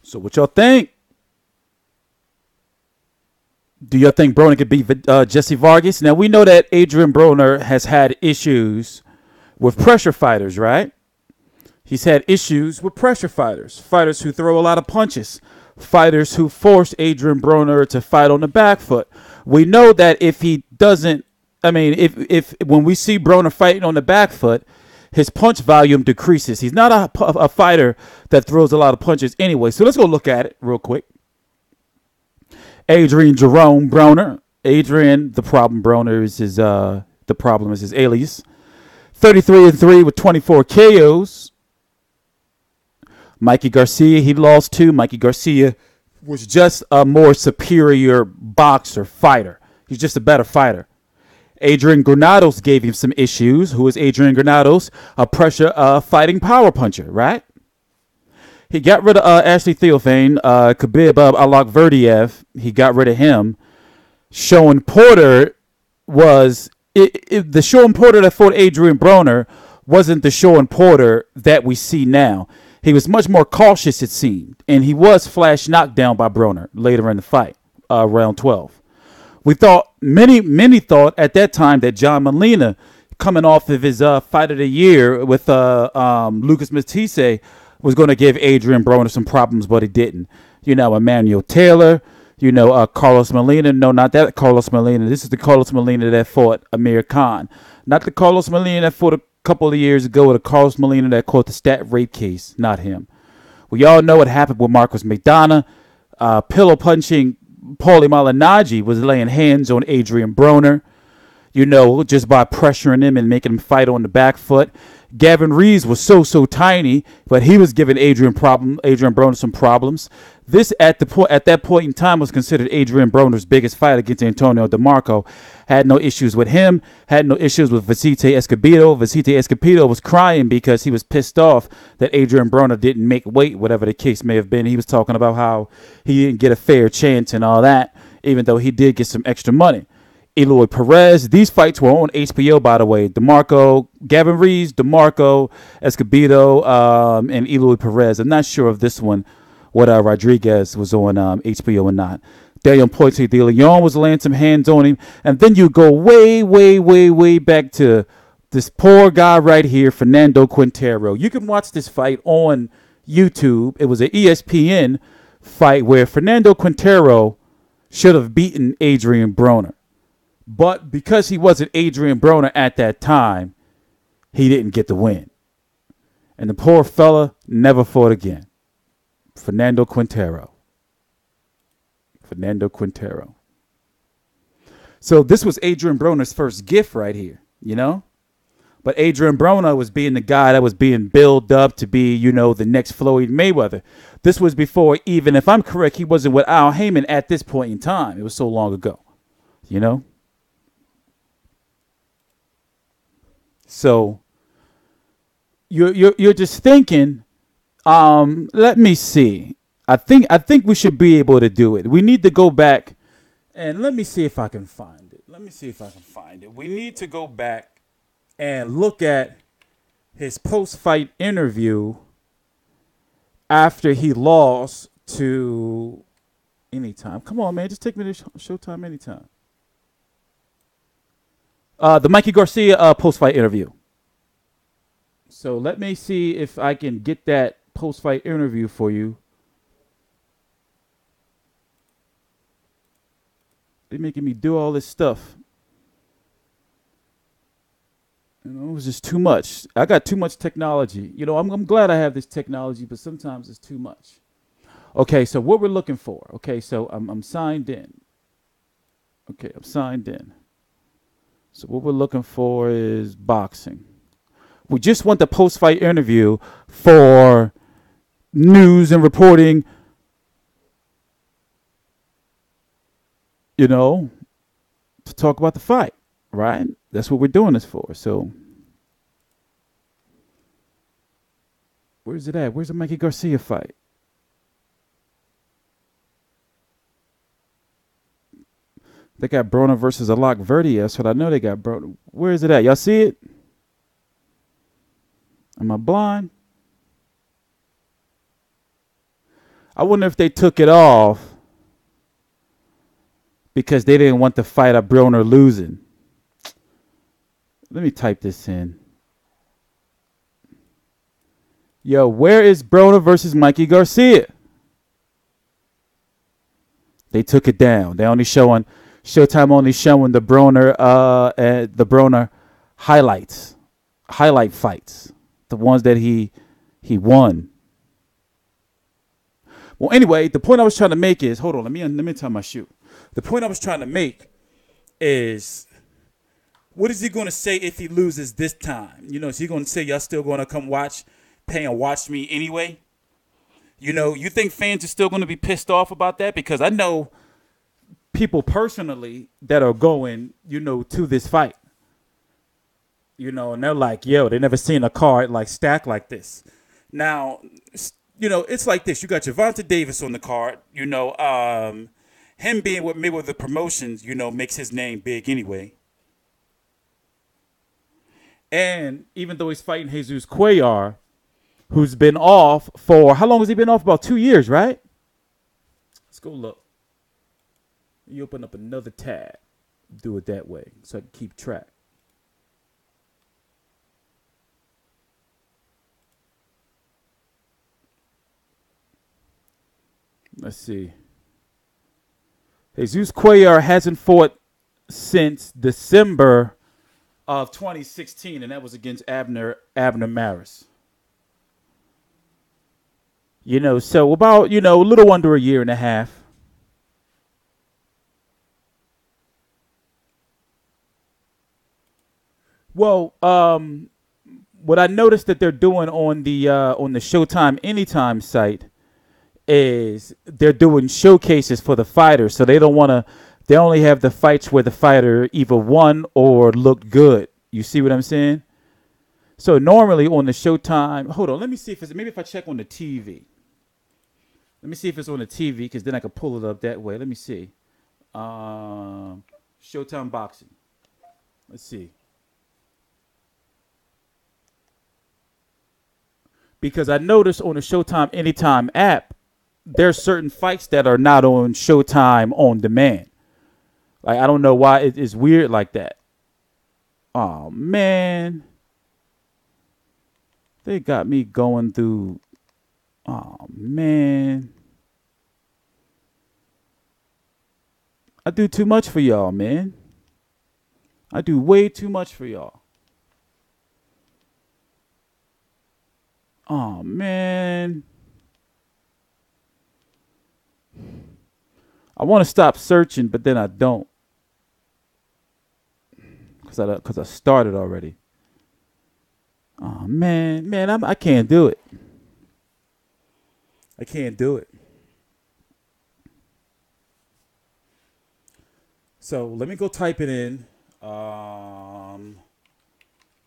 So what y'all think? Do y'all think Broner could beat Jesse Vargas? Now, we know that Adrian Broner has had issues with pressure fighters, right? He's had issues with pressure fighters, fighters who throw a lot of punches, fighters who force Adrian Broner to fight on the back foot. We know that if he doesn't, if when we see Broner fighting on the back foot, his punch volume decreases. He's not a fighter that throws a lot of punches anyway. So let's go look at it real quick. Adrian Jerome Broner. Adrian, the problem Broner is his the problem is his alias. 33-3 with 24 KOs. Mikey Garcia, he lost to. Mikey Garcia was just a more superior boxer, fighter. He's just a better fighter. Adrian Granados gave him some issues. Who is Adrian Granados? A pressure fighting power puncher, right? He got rid of Ashley Theophane, Khabib Alakverdiev. He got rid of him. Sean Porter was the Sean Porter that fought Adrian Broner wasn't the Sean Porter that we see now. He was much more cautious, it seemed, and he was flash knocked down by Broner later in the fight, round 12. We thought many thought at that time that John Molina, coming off of his fight of the year with Lucas Matisse, was going to give Adrian Broner some problems, but he didn't. Emmanuel Taylor, Carlos Molina. No, not that Carlos Molina. This is the Carlos Molina that fought Amir Khan. Not the Carlos Molina that fought a couple of years ago, the Carlos Molina that caught the stat rape case. Not him. We all know what happened with Marcos McDonough. Pillow punching Paulie Malignaggi was laying hands on Adrian Broner, just by pressuring him and making him fight on the back foot. Gavin Reeves was so tiny, but he was giving Adrian Broner some problems. This at that point in time was considered Adrian Broner's biggest fight against Antonio DeMarco. Had no issues with him. Had no issues with Vicente Escobedo. Vicente Escobedo was crying because he was pissed off that Adrian Broner didn't make weight, whatever the case may have been. He was talking about how he didn't get a fair chance and all that, even though he did get some extra money. Eloy Perez. These fights were on HBO, by the way. Gavin Reeves, DeMarco, Escobedo, and Eloy Perez. I'm not sure if this one, Rodriguez, was on HBO or not. Daniel Ponce de Leon was laying some hands on him. And then you go way back to this poor guy right here, Fernando Quintero. You can watch this fight on YouTube. It was an ESPN fight where Fernando Quintero should have beaten Adrian Broner. But because he wasn't Adrian Broner at that time, he didn't get the win. And the poor fella never fought again. Fernando Quintero. So this was Adrian Broner's first gift right here, But Adrian Broner was being the guy that was being built up to be, the next Floyd Mayweather. This was before, even if I'm correct, he wasn't with Al Heyman at this point in time. It was so long ago, So you're just thinking, let me see. I think we should be able to do it. We need to go back and let me see if I can find it. We need to go back and look at his post-fight interview after he lost to Anytime. Come on, man. Just take me to Showtime Anytime. The Mikey Garcia post-fight interview. So let me see if I can get that post-fight interview for you. They're making me do all this stuff. It was just too much. I got too much technology. I'm glad I have this technology, but sometimes it's too much. Okay, so what we're looking for. Okay, so I'm signed in. Okay, I'm signed in. So what we're looking for is boxing. We just want the post-fight interview for news and reporting, to talk about the fight, right? That's what we're doing this for. So where's it at? Where's the Mikey Garcia fight? They got Broner versus Alakverdiev. That's what I know they got. Broner. Where is it at? Y'all see it? Am I blind? I wonder if they took it off because they didn't want the fight of Broner losing. Let me type this in. Yo, where is Broner versus Mikey Garcia? They took it down. They only showing Showtime only showing the Broner highlight fights, the ones that he won. Well, anyway, the point I was trying to make is, hold on, let me tie my shoe. The point I was trying to make is, what is he going to say if he loses this time? You know, is he going to say y'all still going to come pay and watch me anyway? You know, you think fans are still going to be pissed off about that? Because I know people personally that are going, you know, to this fight. You know, and they're like, yo, they never seen a card like stacked like this. Now, you know, it's like this. You got Gervonta Davis on the card. You know, him being with Mayweather Promotions, you know, makes his name big anyway. And even though he's fighting Jesus Cuellar, who's been off for, how long has he been off? About 2 years, right? Let's go look. You open up another tab. Do it that way so I can keep track. Let's see. Jesus Cuellar hasn't fought since December of 2016, and that was against Abner Maris. You know, so about, you know, a little under a year and a half. Well, what I noticed that they're doing on the Showtime Anytime site is they're doing showcases for the fighters, so they only have the fights where the fighter either won or looked good. You see what I'm saying? So normally on the Showtime, hold on, let me see maybe if I check on the TV. Let me see if it's on the TV, because then I can pull it up that way. Let me see. Showtime Boxing. Let's see. Because I noticed on the Showtime Anytime app, there's certain fights that are not on Showtime on demand. Like, I don't know why it's weird like that. Oh, man. They got me going through. Oh, man. I do too much for y'all, man. I do way too much for y'all. Oh, man. I want to stop searching, but then I don't. Because I started already. Oh, man. I can't do it. I can't do it. So let me go type it in.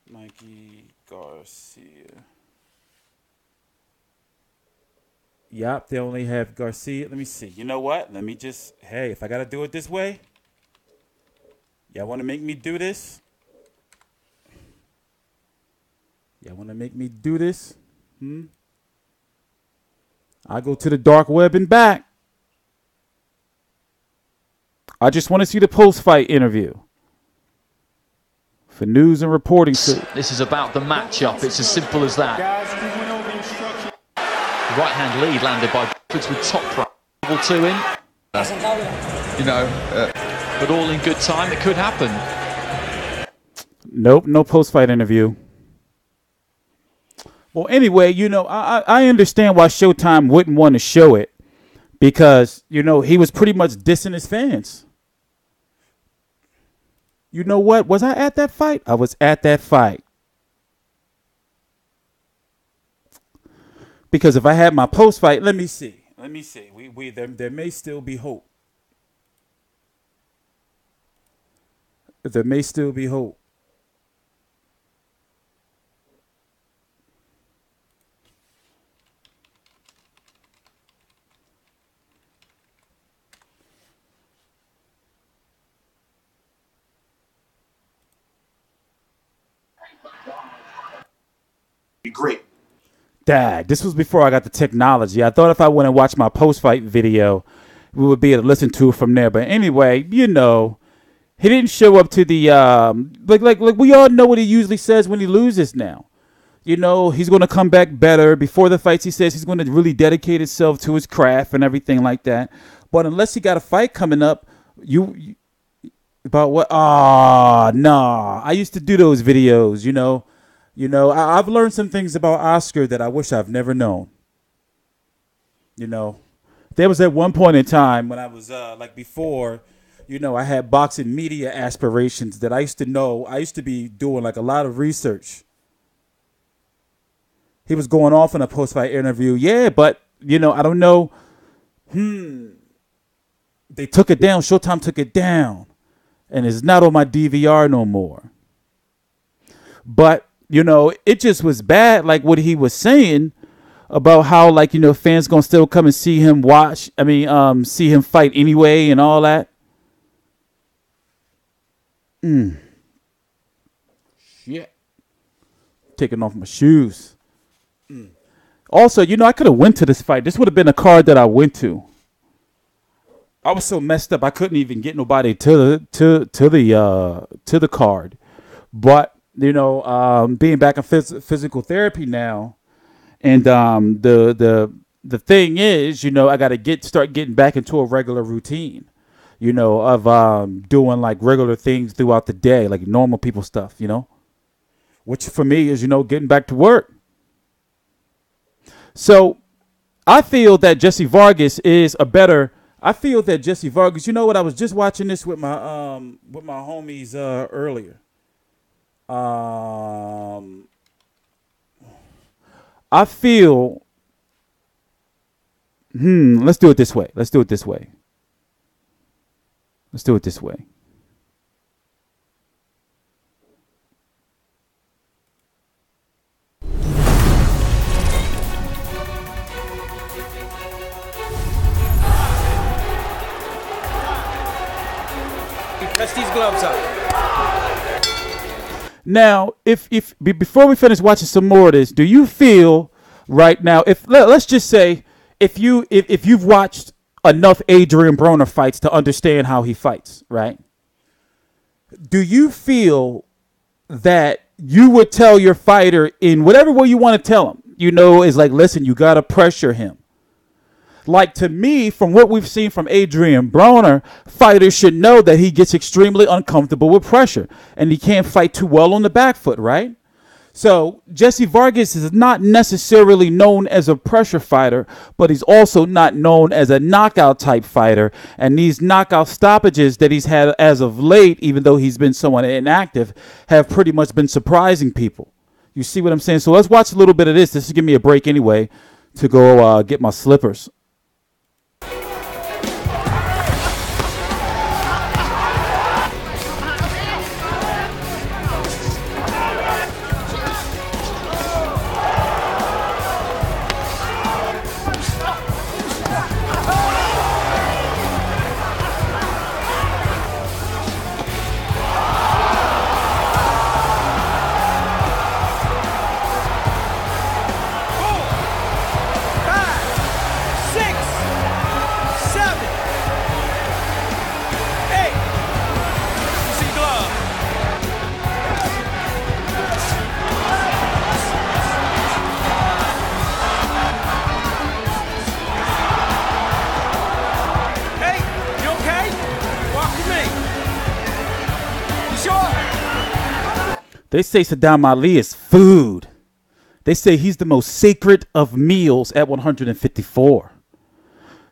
Mikey Garcia. Yup, they only have Garcia. Let me see. You know what? Let me just, hey, if I got to do it this way, y'all want to make me do this? Y'all want to make me do this? I go to the dark web and back. I just want to see the post-fight interview. For news and reporting. This is about the matchup. It's as simple as that. Right-hand lead landed by Vargas with top pressure. 2 in. But all in good time. It could happen. Nope, no post-fight interview. Well, anyway, I understand why Showtime wouldn't want to show it, because, he was pretty much dissing his fans. You know what? Was I at that fight? I was at that fight. Because if I had my post-fight, let me see. There may still be hope. There may still be hope. Great. Dag, this was before I got the technology. I thought if I went and watched my post-fight video, we would be able to listen to it from there. But anyway, you know, he didn't show up to the like we all know what he usually says when he loses now. You know, he's going to come back better. Before the fights, he says he's going to really dedicate himself to his craft and everything like that. But unless he got a fight coming up, you about what? Ah, nah. I used to do those videos, you know. I've learned some things about Oscar that I wish I've never known. You know, there was at one point in time when I was like before, you know, I had boxing media aspirations that I used to know. I used to be doing like a lot of research. He was going off in a post-fight interview. Yeah, but, you know, I don't know. They took it down. Showtime took it down. And it's not on my DVR no more. But you know, it just was bad, like what he was saying about how, like, you know, fans gonna still come and see him see him fight anyway and all that. Shit. Taking off my shoes. Also, you know, I could have went to this fight. This would have been a card that I went to. I was so messed up I couldn't even get nobody to the card. But you know, being back in physical therapy now, and the thing is, you know, I got to start getting back into a regular routine, you know, of doing like regular things throughout the day, like normal people stuff, you know, which for me is, you know, getting back to work. So I feel that Jesse Vargas, you know what, I was just watching this with my homies earlier. I feel, let's do it this way. Press these gloves up. Now, if before we finish watching some more of this, do you feel right now, let's just say if you've watched enough Adrian Broner fights to understand how he fights, right? Do you feel that you would tell your fighter in whatever way you want to tell him, you know, is like, listen, you got to pressure him? Like, to me, from what we've seen from Adrian Broner, fighters should know that he gets extremely uncomfortable with pressure and he can't fight too well on the back foot, right? So Jesse Vargas is not necessarily known as a pressure fighter, but he's also not known as a knockout type fighter. And these knockout stoppages that he's had as of late, even though he's been somewhat inactive, have pretty much been surprising people. You see what I'm saying? So let's watch a little bit of this. This will give me a break anyway to go get my slippers. They say Saddam Ali is food. They say he's the most sacred of meals at 154.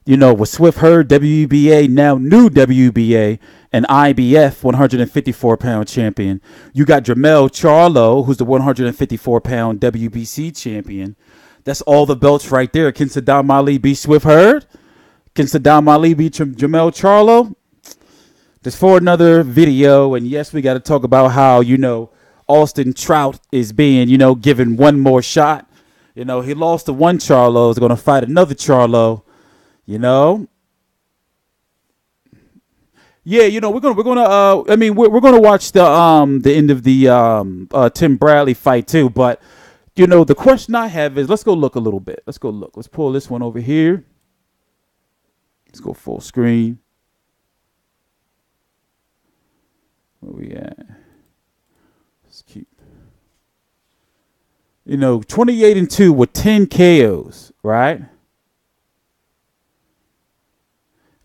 You know, with Swift Hurd, WBA, now new WBA, and IBF 154-pound champion. You got Jermell Charlo, who's the 154-pound WBC champion. That's all the belts right there. Can Saddam Ali beat Swift Hurd? Can Saddam Ali beat Jermell Charlo? That's for another video. And yes, we got to talk about how, you know, Austin Trout is being, you know, given one more shot. You know, he lost to one Charlo, is going to fight another Charlo, you know. Yeah, you know, we're going to watch the end of the Tim Bradley fight too, but the question I have is, let's go look a little bit. Let's go look. Let's pull this one over here. Let's go full screen. Where we at? Let's keep. 28-2 with 10 KOs, right?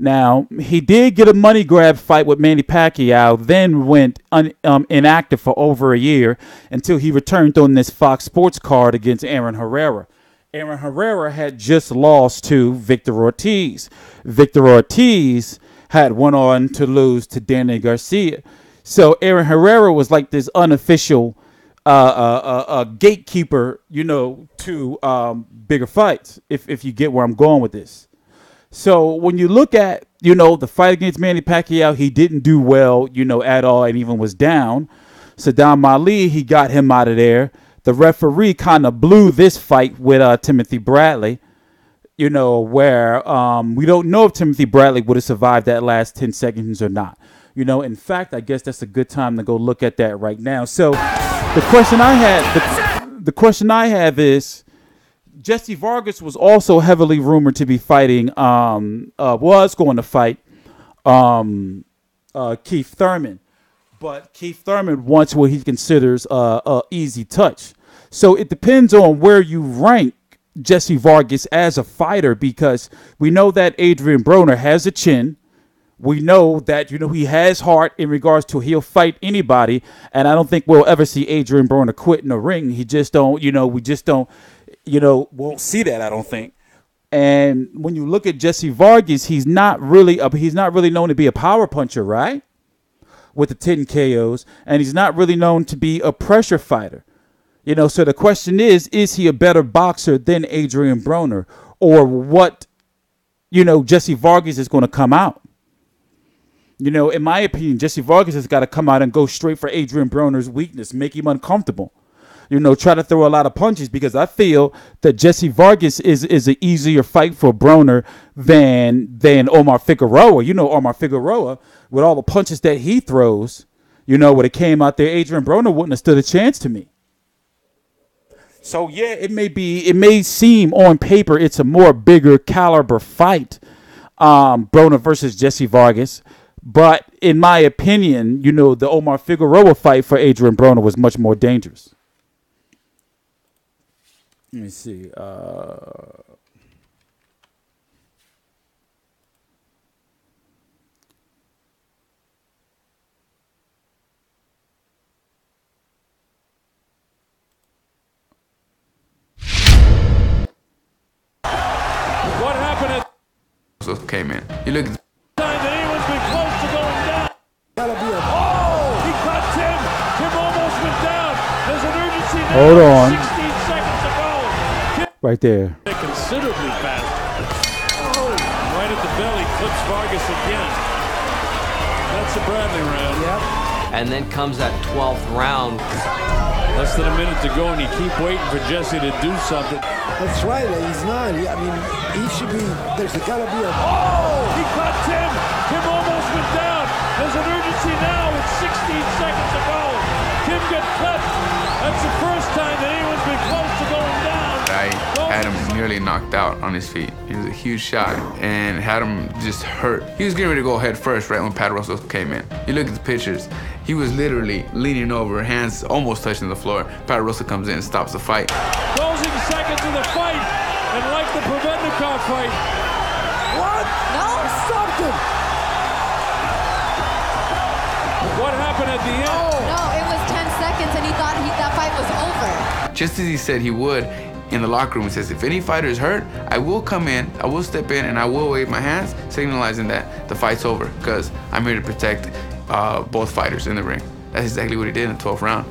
Now, he did get a money grab fight with Manny Pacquiao, then went inactive for over a year until he returned on this Fox Sports card against Aaron Herrera. Aaron Herrera had just lost to Victor Ortiz. Victor Ortiz had went on to lose to Danny Garcia. So Aaron Herrera was like this unofficial gatekeeper, to bigger fights, if you get where I'm going with this. So when you look at, the fight against Manny Pacquiao, he didn't do well, at all, and even was down. Saddam Ali, he got him out of there. The referee kind of blew this fight with Timothy Bradley, where we don't know if Timothy Bradley would have survived that last 10 seconds or not. In fact, I guess that's a good time to go look at that right now. So the question I have is, Jesse Vargas was also heavily rumored to be fighting, was going to fight Keith Thurman. But Keith Thurman wants what he considers a easy touch. So it depends on where you rank Jesse Vargas as a fighter, because we know that Adrian Broner has a chin. We know that, he has heart in regards to he'll fight anybody. And I don't think we'll ever see Adrian Broner quit in the ring. He just don't, we just don't, won't see that, I don't think. And when you look at Jesse Vargas, he's not really known to be a power puncher, right? With the 10 KOs. And he's not really known to be a pressure fighter. So the question is he a better boxer than Adrian Broner? Or what, Jesse Vargas is going to come out? In my opinion, Jesse Vargas has got to come out and go straight for Adrian Broner's weakness, make him uncomfortable. Try to throw a lot of punches, because I feel that Jesse Vargas is an easier fight for Broner than Omar Figueroa. Omar Figueroa, with all the punches that he throws, when it came out there, Adrian Broner wouldn't have stood a chance to me. So yeah, it may seem on paper it's a more bigger caliber fight, Broner versus Jesse Vargas. But in my opinion, the Omar Figueroa fight for Adrian Broner was much more dangerous. Let me see. What happened at came in. You look at the time that anyone's been close to going down. He caught Tim. Tim almost went down. There's an urgency now. Hold on. 16 seconds to go. Right there. Considerably faster. Right at the belly, clips Vargas again. That's the Bradley round. Yep. And then comes that 12th round. Less than a minute to go, and you keep waiting for Jesse to do something. That's right. He's not. He should be. There's got to be a. He caught Tim. Tim almost went down. There's an urgency now with 16 seconds to go. Tim gets clipped. That's the first time that anyone's been close to going down. I had him nearly knocked out on his feet. It was a huge shot and had him just hurt. He was getting ready to go head first right when Pat Russell came in. You look at the pictures, he was literally leaning over, hands almost touching the floor. Pat Russell comes in and stops the fight. Closing seconds of the fight, and like the Provednikov fight. What? No. Stopped him. What happened at the end? No, it was 10 seconds and he thought that fight was over. Just as he said he would, in the locker room, he says, if any fighter is hurt, I will come in, I will step in, and I will wave my hands, signalizing that the fight's over, because I'm here to protect both fighters in the ring. That's exactly what he did in the 12th round.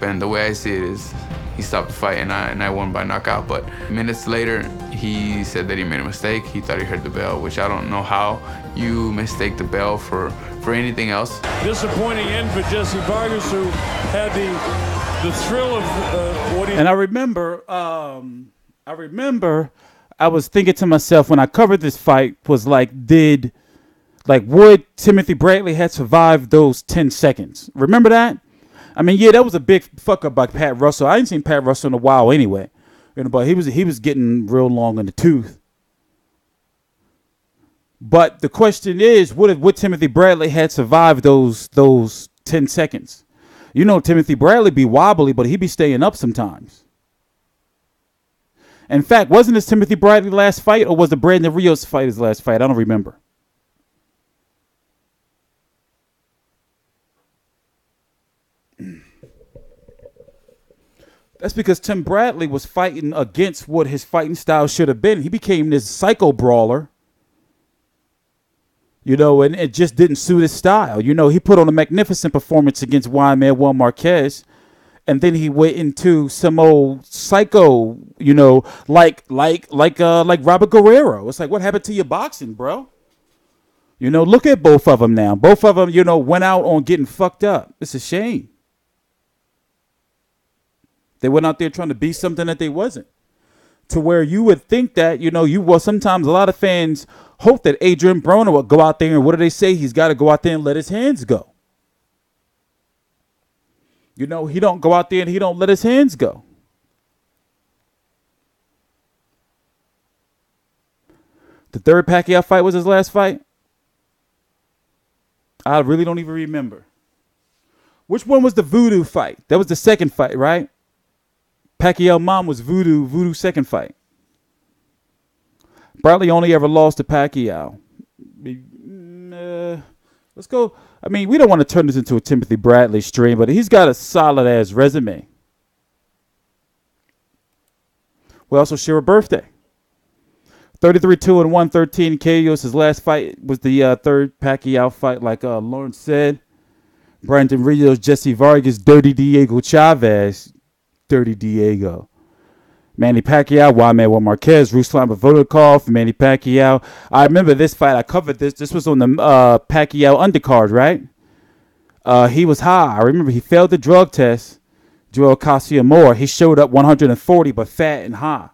And the way I see it is, he stopped the fight, and I won by knockout. But minutes later, he said that he made a mistake. He thought he heard the bell, which I don't know how you mistake the bell for anything else. Disappointing end for Jesse Vargas, who had the thrill of what he... And I remember I was thinking to myself when I covered this fight, was would Timothy Bradley had survived those 10 seconds? Remember that? I mean, yeah, that was a big fuck up by Pat Russell. I ain't seen Pat Russell in a while anyway. But he was getting real long in the tooth. But the question is, would Timothy Bradley had survived those 10 seconds? You know, Timothy Bradley be wobbly, but he be staying up sometimes. In fact, wasn't this Timothy Bradley last fight, or was the Brandon Rios fight his last fight? I don't remember. That's because Tim Bradley was fighting against what his fighting style should have been. He became this psycho brawler, you know, and it just didn't suit his style. You know, he put on a magnificent performance against Juan Manuel Marquez, and then he went into some old psycho, you know, like Robert Guerrero. It's like, what happened to your boxing, bro? You know, look at both of them now. Both of them, you know, went out on getting fucked up. It's a shame. They went out there trying to be something that they wasn't. To where you would think that, you know, sometimes a lot of fans hope that Adrian Broner would go out there and what do they say? He's got to go out there and let his hands go. You know, he don't go out there and he don't let his hands go. The third Pacquiao fight was his last fight? I really don't even remember. Which one was the Voodoo fight? That was the second fight, right? Pacquiao mom was Voodoo second fight. Bradley only ever lost to Pacquiao. Let's go. I mean, we don't want to turn this into a Timothy Bradley stream, but he's got a solid-ass resume. We also share a birthday. 33-2 and 113 KOs. His last fight was the third Pacquiao fight, like Lawrence said. Brandon Rios, Jesse Vargas, Dirty Diego Chavez. Dirty Diego. Manny Pacquiao, Juan Manuel Marquez, Ruslan Vodokov, Manny Pacquiao. I remember this fight. I covered this. This was on the Pacquiao undercard, right? He was high. I remember he failed the drug test. Joel Casio-Moore. He showed up 140, but fat and high.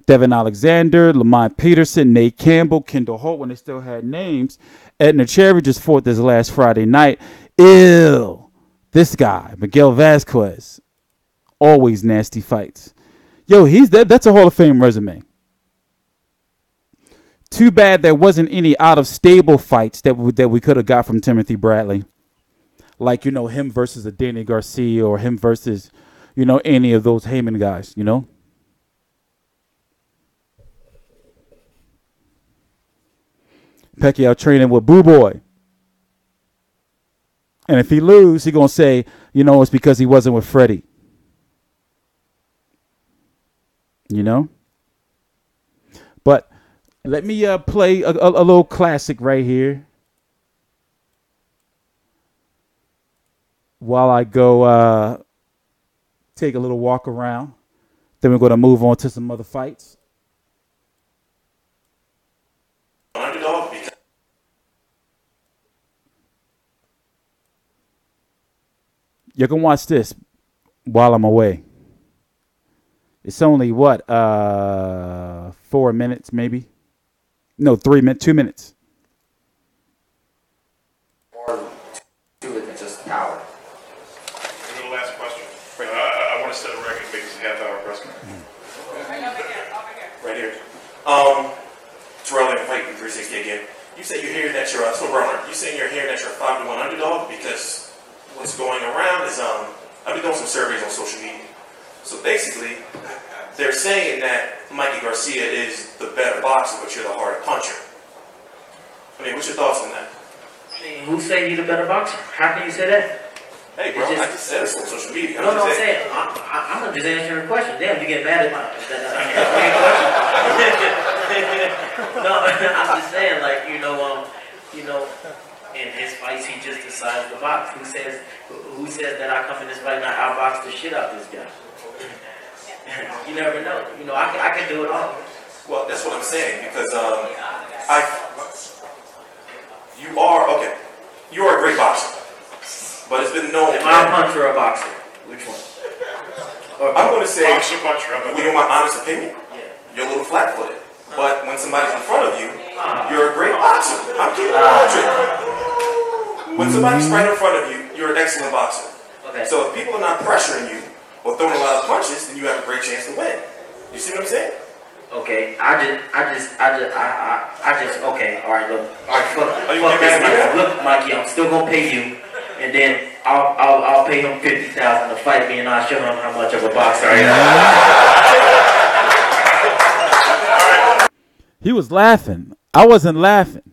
Devin Alexander, Lamont Peterson, Nate Campbell, Kendall Holt, when they still had names. Edna Cherry just fought this last Friday night. Ew. This guy, Miguel Vasquez. Always nasty fights. Yo, that's a Hall of Fame resume. Too bad there wasn't any out of stable fights that we could have got from Timothy Bradley. Like, you know, him versus a Danny Garcia or him versus, you know, any of those Heyman guys, you know? Pacquiao training with Boo Boy. And if he lose, he going to say, you know, it's because he wasn't with Freddie. You know? But let me play a little classic right here. While I go take a little walk around. Then we're going to move on to some other fights. You can watch this while I'm away. It's only, 4 minutes maybe? No, 2 minutes. More to it than just power. Go to the last question. I want to set a record because it's a half-hour press conference. Right here. Terrell and Fighting 360 again. You say you're hearing that you're Broner. You say you're hearing that you're a 5-1 underdog because what's going around is I've been doing some surveys on social media. So basically, they're saying that Mikey Garcia is the better boxer, but you're the harder puncher. I mean, what's your thoughts on that? I mean, who say you're the better boxer? How can you say that? Hey, bro, I just said it on social media. No, I'm saying, I'm just answering a question. Damn, you get mad at my question. No, I'm just saying, like, you know, in his fights, he just decides to box. Who says that I come in this fight and I outbox the shit out this guy? You never know. You know, I can do it all. Well, that's what I'm saying because you are a great boxer, but it's been known. Am I a puncher or a boxer? Which one? I'm going to say, boxer, puncher. in my honest opinion, you're a little flat-footed. But when somebody's in front of you, you're a great boxer. I'm keeping it 100. When somebody's right in front of you, you're an excellent boxer. Okay. So if people are not pressuring you or throwing a lot of punches, then you have a great chance to win. You see what I'm saying? Okay, okay, all right, look. Look, Mikey, I'm still gonna pay you, and then I'll pay him $50,000 to fight me, and I'll show him how much of a boxer I am. He was laughing. I wasn't laughing.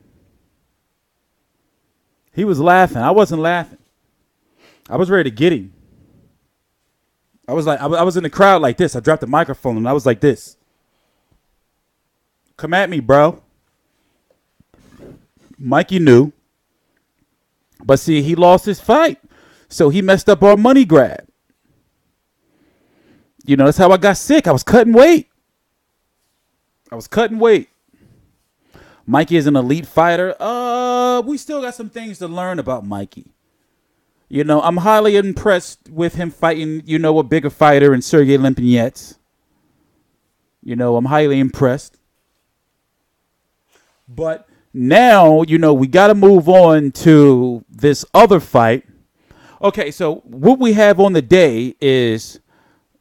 He was laughing. I wasn't laughing. I was ready to get him. I was in the crowd like this. I dropped the microphone and I was like this. Come at me, bro. Mikey knew. But see, he lost his fight. So he messed up our money grab. You know, that's how I got sick. I was cutting weight. Mikey is an elite fighter. We still got some things to learn about Mikey. You know, I'm highly impressed with him fighting, you know, a bigger fighter in Sergey Limpinets. You know, I'm highly impressed. But now, you know, we got to move on to this other fight. Okay, so what we have on the day is,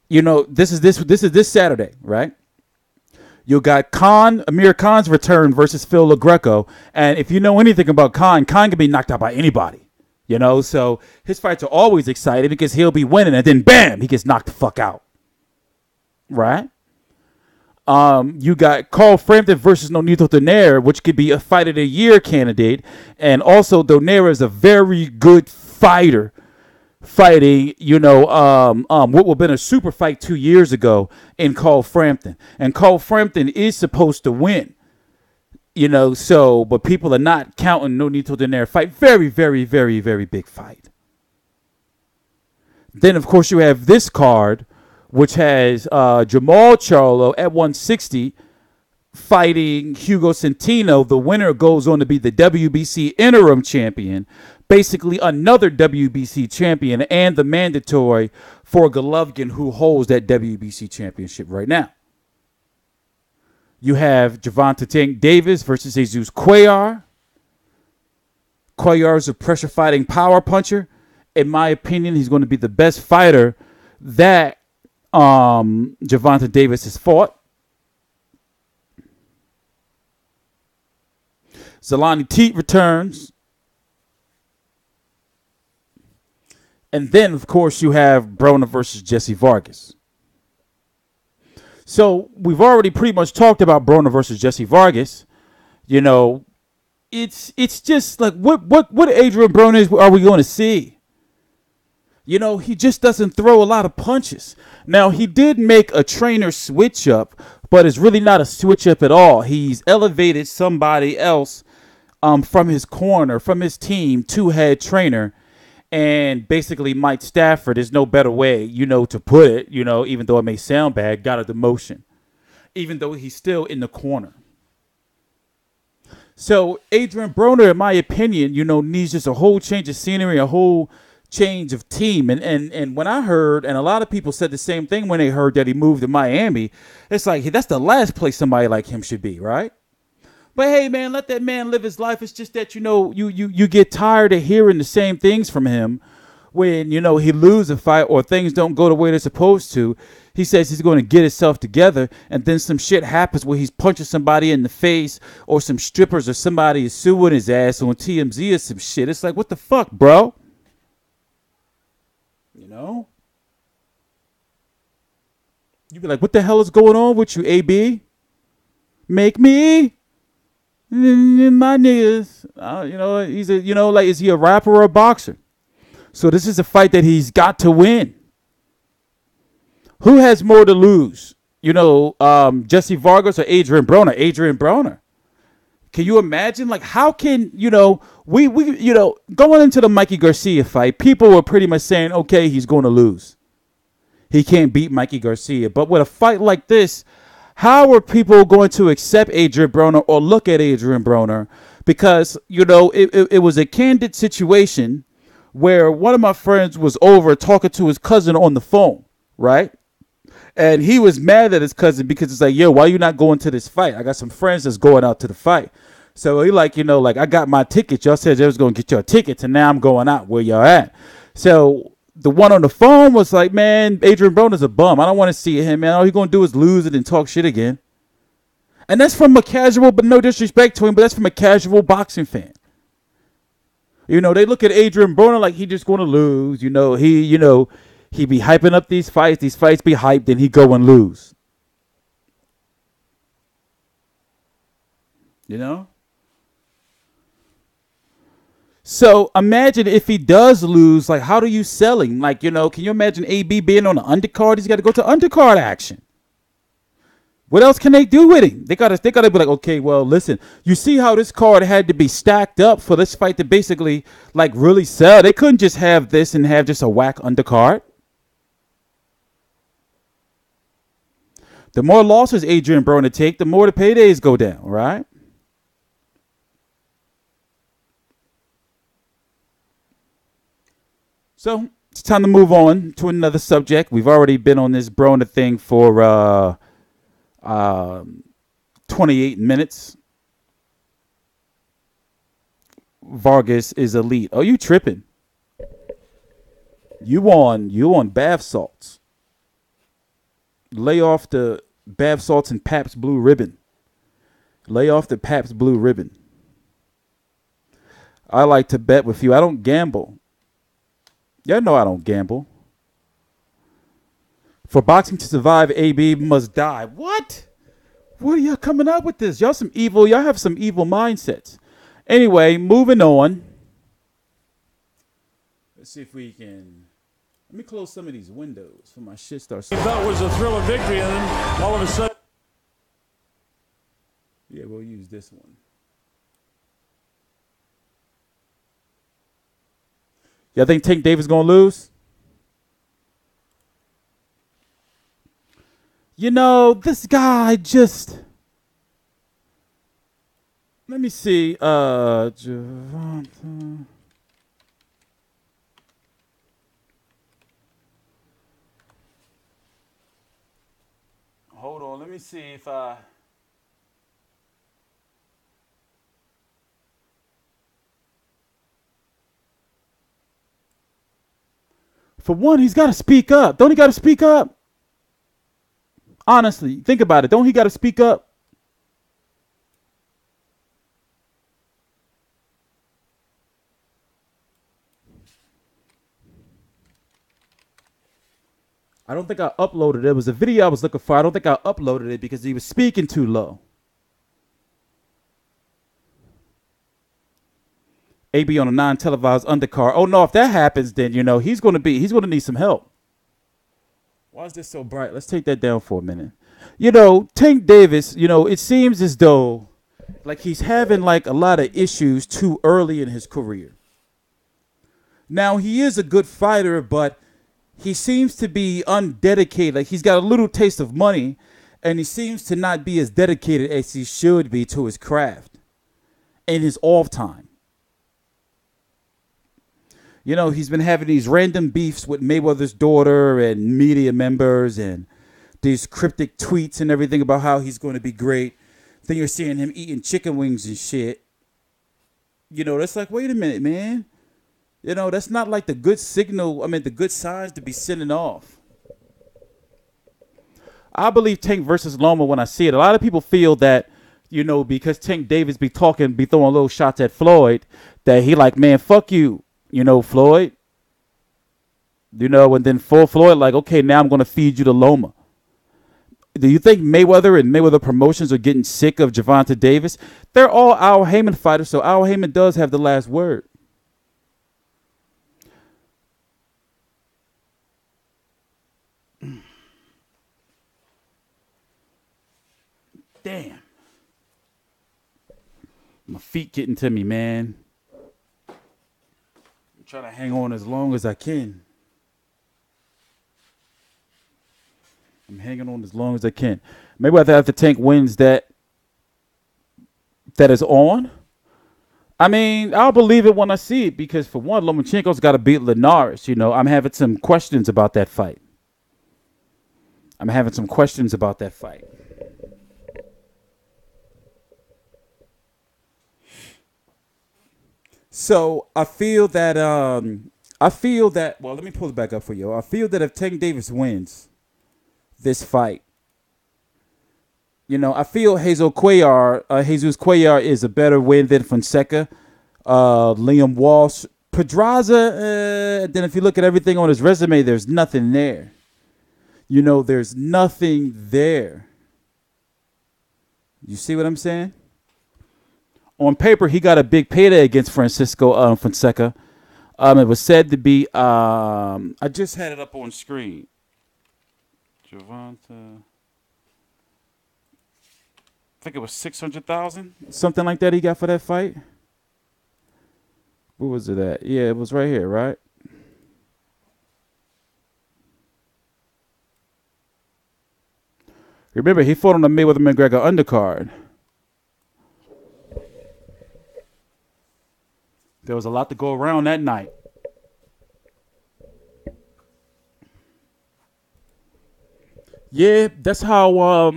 you know, this is this Saturday, right? You got Amir Khan's return versus Lo Greco. And if you know anything about Khan can be knocked out by anybody. You know, so his fights are always exciting because he'll be winning and then bam, he gets knocked the fuck out. Right? You got Carl Frampton versus Nonito Donaire, which could be a fight of the year candidate. And also Donaire is a very good fighter fighting, you know, what would have been a super fight 2 years ago in Carl Frampton. And Carl Frampton is supposed to win. You know, so, but people are not counting Nonito Donaire fight. Very, very, very, very big fight. Then, of course, you have this card, which has Jamal Charlo at 160 fighting Hugo Centeno. The winner goes on to be the WBC interim champion, basically another WBC champion, and the mandatory for Golovkin, who holds that WBC championship right now. You have Gervonta Tank Davis versus Jesus Cuellar. Cuellar is a pressure fighting power puncher. In my opinion, he's going to be the best fighter that Gervonta Davis has fought. TstreeT returns. And then, of course, you have Broner versus Jesse Vargas. So we've already pretty much talked about Broner versus Jesse Vargas. You know, it's just like what Adrian Broner are we going to see? You know, he just doesn't throw a lot of punches. Now, he did make a trainer switch up, but it's really not a switch up at all. He's elevated somebody else from his corner, from his team to head trainer. And basically, Mike Stafford, is no better way, you know, to put it, you know, even though it may sound bad, got a demotion, even though he's still in the corner. So Adrian Broner, in my opinion, you know, needs just a whole change of scenery, a whole change of team. And when I heard, and a lot of people said the same thing when they heard that he moved to Miami, it's like, hey, that's the last place somebody like him should be, right? But hey, man, let that man live his life. It's just that, you know, you get tired of hearing the same things from him when, you know, he loses a fight or things don't go the way they're supposed to. He says he's going to get himself together, and then some shit happens where he's punching somebody in the face, or some strippers or somebody is suing his ass on TMZ or some shit. It's like, what the fuck, bro? You know? You'd be like, what the hell is going on with you, AB? Make me? My niggas, you know, he's a, you know, like, is he a rapper or a boxer? So this is a fight that he's got to win. Who has more to lose? You know, Jesse Vargas or Adrian Broner? Adrian Broner. Can you imagine? Like, how can, you know, we you know, going into the Mikey Garcia fight, people were pretty much saying, okay, he's going to lose. He can't beat Mikey Garcia. But with a fight like this, how are people going to accept Adrian Broner or look at Adrian Broner? Because, you know, it was a candid situation where one of my friends was over talking to his cousin on the phone, right? And he was mad at his cousin because it's like, yo, why you not going to this fight? I got some friends that's going out to the fight. So he like, you know, like, I got my ticket. Y'all said you was going to get your tickets, and now I'm going out. Where y'all at? So The one on the phone was like, man, Adrian Broner's a bum. I don't want to see him, man. All he's going to do is lose it and talk shit again. And that's from a casual, but no disrespect to him, but that's from a casual boxing fan. You know, they look at Adrian Broner like he just going to lose. He be hyping up these fights. These fights be hyped, then he go and lose. You know? So imagine if he does lose, like, how do you sell him? Like, can you imagine AB being on the undercard? He's got to go to undercard action. What else can they do with him? They gotta be like, okay, well, listen, you see how this card had to be stacked up for this fight to basically, like, really sell? They couldn't just have this and have just a whack undercard. The more losses Adrian Broner take, the more the paydays go down, right? So it's time to move on to another subject. We've already been on this Broner thing for 28 minutes. Vargas is elite. Oh, you tripping? You on bath salts? Lay off the bath salts and Pabst Blue Ribbon. Lay off the Pabst Blue Ribbon. I like to bet with you. I don't gamble. Y'all know I don't gamble. For boxing to survive, AB must die. What? What are y'all coming up with this? Y'all have some evil mindsets. Anyway, moving on. Let's see if we can. Let me close some of these windows for my shit starts. He thought it was a thrill of victory, and then all of a sudden. Yeah, we'll use this one. Y'all think Tank Davis gonna lose? This guy just. Let me see. Javante. Hold on. Let me see if I. For one, he's got to speak up. Don't he got to speak up? Honestly, think about it. Don't he got to speak up? I don't think I uploaded it. It was a video I was looking for. I don't think I uploaded it because he was speaking too low. AB on a non-televised undercard. Oh no, if that happens, then he's gonna need some help. Why is this so bright? Let's take that down for a minute. Tank Davis, it seems as though like he's having like a lot of issues too early in his career. Now he is a good fighter, but he seems to be undedicated. Like he's got a little taste of money, and he seems to not be as dedicated as he should be to his craft in his off time. He's been having these random beefs with Mayweather's daughter and media members and these cryptic tweets and everything about how he's going to be great. Then you're seeing him eating chicken wings and shit. That's like, wait a minute, man. That's not like the good signal. The good signs to be sending off. I believe Tank versus Loma when I see it. A lot of people feel that, because Tank Davis be throwing little shots at Floyd, that he like, man, fuck you. Floyd, and then full Floyd, like, okay, now I'm going to feed you to Loma. Do you think Mayweather and Mayweather Promotions are getting sick of Gervonta Davis? They're all Al Heyman fighters, so Al Heyman does have the last word. Damn. My feet getting to me, man. Trying to hang on as long as I can. I'm hanging on as long as I can. Maybe after Tank wins that is on. I'll believe it when I see it because for one, Lomachenko's got to beat Linares. I'm having some questions about that fight. So I feel that I feel that, well, let me pull it back up for you. I feel that if Tank Davis wins this fight, I feel Jesus Cuellar is a better win than Fonseca. Liam Walsh. Pedraza, then if you look at everything on his resume, there's nothing there. There's nothing there. You see what I'm saying? On paper, he got a big payday against Fonseca. It was said to be, I just had it up on screen. Gervonta. I think it was $600,000, something like that he got for that fight. Where was it at? Yeah, it was right here, right? Remember, he fought on the Mayweather-McGregor undercard. There was a lot to go around that night. Yeah, that's how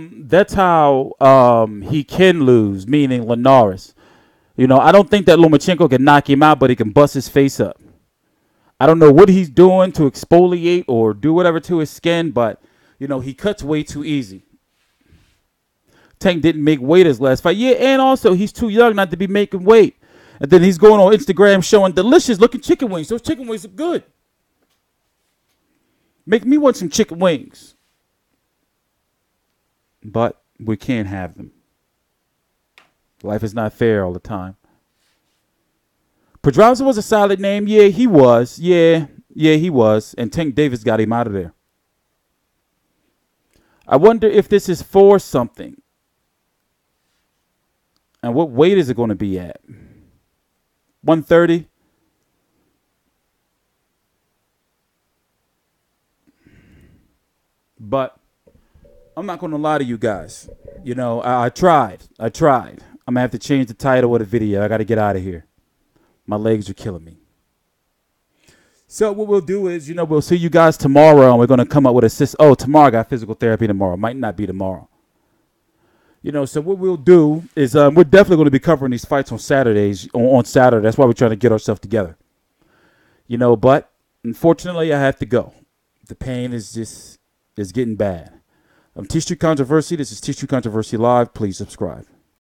he can lose, meaning Linares. I don't think that Lomachenko can knock him out, but he can bust his face up. I don't know what he's doing to exfoliate or do whatever to his skin, but, he cuts way too easy. Tank didn't make weight his last fight. Yeah, and also he's too young not to be making weight. And then he's going on Instagram showing delicious looking chicken wings. Those chicken wings are good. Make me want some chicken wings. But we can't have them. Life is not fair all the time. Pedraza was a solid name. Yeah, he was. Yeah, he was. And Tank Davis got him out of there. I wonder if this is for something. And what weight is it going to be at? 130? But I'm not going to lie to you guys. I tried. I'm going to have to change the title of the video. I got to get out of here. My legs are killing me. So what we'll do is, we'll see you guys tomorrow, and we're going to come up with tomorrow I got physical therapy tomorrow. Might not be tomorrow. So what we'll do is we're definitely going to be covering these fights on Saturdays. On Saturday. That's why we're trying to get ourselves together. But unfortunately, I have to go. The pain is getting bad. TstreeT Controversy. This is TstreeT Controversy Live. Please subscribe.